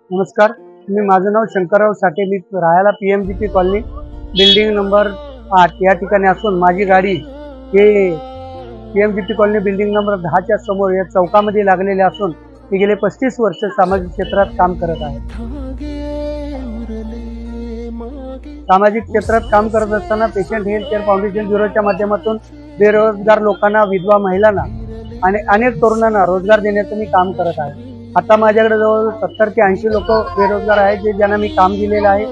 नमस्कार, मी माझं नाव शंकरराव साठे, मी राहायला PMGP कॉलनी बिल्डिंग नंबर 8 या ठिकाणी असून माझी गाडी हे PMGP कॉलनी बिल्डिंग नंबर 10 च्या समोर या चौकामध्ये लागलेले असून मी गेले 35 वर्ष सामाजिक क्षेत्रात काम करत आहे। सामाजिक क्षेत्रात काम करत असताना पेशंट हेल्थ केअर फाउंडेशन ब्युरोच्या माध्यमातून बेरोजगार लोकांना, विधवा महिलांना आणि अनेक तरुणांना रोजगार देण्याचं मी काम करत आहे। आता माझ्याकडे जवळ 70 ते 80 लोक बेरोजगार आहेत, जे ज्यांना मी काम दिलेलं आहे।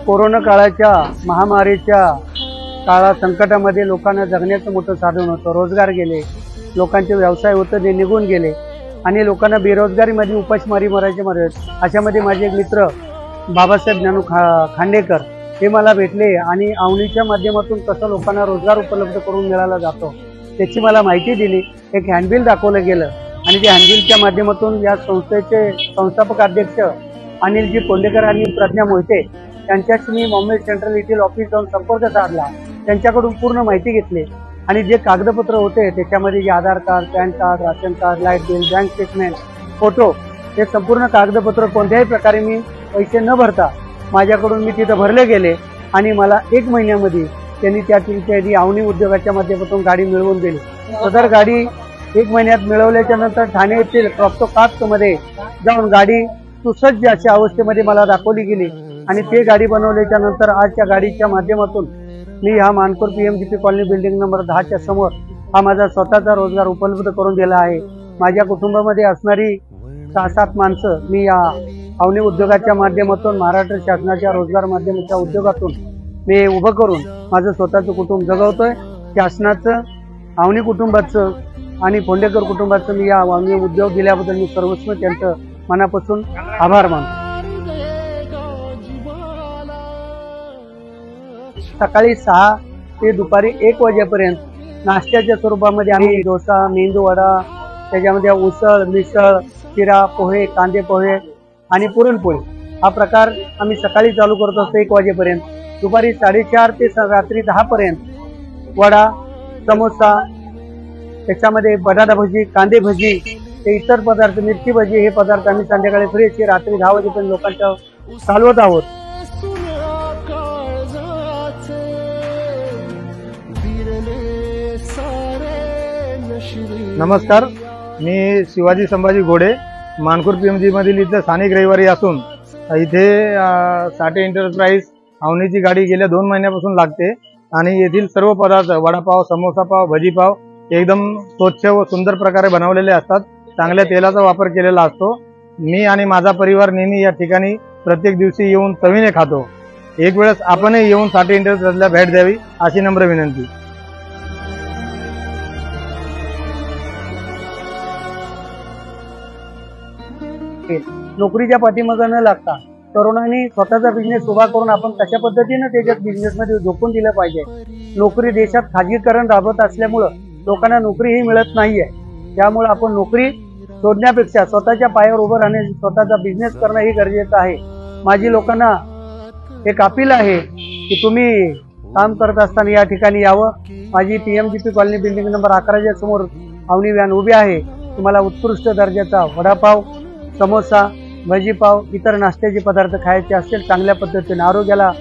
कोरोना काळाच्या महामारीच्या काळात संकटामध्ये लोकांना जगण्याचं मोठं साधन होतं। रोजगार गेले, लोकांचे व्यवसाय होते ते निघून गेले आणि लोकांना बेरोजगारीमध्ये उपासमारी मरायचे मरत। अशामध्ये माझे एक मित्र बाबासाहेब ज्ञानू खांडेकर हे मला भेटले आणि अवनीच्या माध्यमातून कसं लोकांना रोजगार उपलब्ध करून मिळाला जातो त्याची मला माहिती दिली। एक हँडबिल दाखवलं गेलं आणि त्या हँडबिलच्या माध्यमातून या संस्थेचे संस्थापक अध्यक्ष अनिलजी कोंडेकर आणि प्रज्ञा मोहिते यांच्याशी मी मुंबई सेंट्रल येथील ऑफिस जाऊन संपर्क साधला। त्यांच्याकडून पूर्ण माहिती घेतली आणि जे कागदपत्र होते त्याच्यामध्ये Aadhaar card, PAN card, ration card, light bill, bank statement, photo हे संपूर्ण कागदपत्र कोणत्याही प्रकारे मी पैसे न भरता माझ्याकडून मी तिथे भरले गेले आणि मला 1 महिन्यामध्ये त्यांनी त्या ठिकाणी अवनी उद्योगाच्या माध्यमातून गाडी मिळवून दिली। सदर गाडी 1 महिन्यात मिळवल्याच्या नंतर ठाणे येथील क्रॉप्टो कास्टमध्ये जाऊन गाडी सुसज्ज अशा अवस्थेमध्ये मला दाखवली गेली आणि ते गाडी बनवल्याच्या नंतर आजच्या गाडीच्या माध्यमातून मी हा मानकोर PMGP कॉलनी बिल्डिंग नंबर 10 च्या समोर हा माझा स्वतःचा रोजगार उपलब्ध करून दिला आहे। माझ्या कुटुंबामध्ये असणारी 6-7 माणसं मी या अवनी उद्योगाच्या माध्यमातून, महाराष्ट्र शासनाच्या रोजगार माध्यमाच्या उद्योगातून मी उभं करून माझं स्वतःचं कुटुंब जगवतोय। शासनाचं, अवनी कुटुंबाचं आणि फोंडेकर कुटुंबाचं मी या अवनी उद्योग दिल्याबद्दल मी सर्वस्व त्यांचं मनापासून आभार मानतो। सकाळी 6 ते दुपारी 1 वाजेपर्यंत नाश्त्याच्या स्वरूपामध्ये आम्ही डोसा, मेंदू वडा, त्याच्यामध्ये उसळ, मिसळ, शिरा, पोहे, कांदे पोहे आणि पुरणपोळी हा प्रकार आम्ही सकाळी चालू करत असतो 1 वाजेपर्यंत। दुपारी 4:30 ते रात्री 10 पर्यंत वडा, समोसा, त्याच्यामध्ये बटाटा भजी, कांदे भजी, ते इतर पदार्थ, मिरची भजी हे पदार्थ आम्ही संध्याकाळी फ्रेश रात्री 10 वाजेपर्यंत लोकांच्या चालवत आहोत। नमस्कार, मी शिवाजी संभाजी घोडे, मानकोर PMG मधील इथे स्थानिक रहिवासी असून इथे साठे एंटरप्राइज अवनीची गाडी गेल्या 2 महिन्यापासून लागते आणि येथील सर्व पदार्थ वडापाव, समोसा पाव, भजीपाव एकदम स्वच्छ व सुंदर प्रकारे बनवलेले असतात। चांगल्या तेलाचा वापर केलेला असतो। मी आणि माझा परिवार नेहमी या ठिकाणी प्रत्येक दिवशी येऊन चवीने खातो। एक वेळेस आपणही येऊन साठे एंटरप्राइजला भेट द्यावी अशी नम्र विनंती। नोकरीच्या पाठीमागे न लागता तरुणांनी स्वतःचा बिझनेस उभा करून आपण कशा पद्धतीने त्याच्यात बिझनेसमध्ये झोकून दिलं पाहिजे। नोकरी देशात खाजगीकरण राबत असल्यामुळं लोकांना नोकरीही मिळत नाहीये। त्यामुळे आपण नोकरी शोधण्यापेक्षा स्वतःच्या पायावर उभं राहणे, स्वतःचा बिझनेस करणं ही गरजेचं आहे। माझी लोकांना एक अपील आहे की तुम्ही काम करत असताना या ठिकाणी यावं। माझी PMGP कॉलनी बिल्डिंग नंबर 11 च्या समोर अवनी व्हॅन उभी आहे। तुम्हाला उत्कृष्ट दर्जाचा वडापाव, समोसा, भजीपाव, इतर नाश्त्याचे पदार्थ खायचे असतील, चांगल्या पद्धतीने आरोग्याला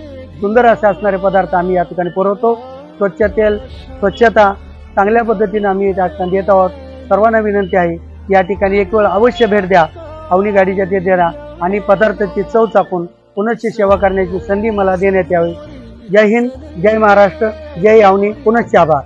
सुंदर असे असणारे पदार्थ आम्ही या ठिकाणी पुरवतो। स्वच्छ तेल, स्वच्छता चांगल्या पद्धतीने आम्ही या ठिकाणी देत आहोत। सर्वांना विनंती आहे या ठिकाणी एक वेळ अवश्य भेट द्या, अवनी गाडीच्या ते द्या आणि पदार्थाची चव चाकून पुनश्च सेवा करण्याची संधी मला देण्यात यावी। जय हिंद, जय महाराष्ट्र, जय अवनी, पुनश्च आभार।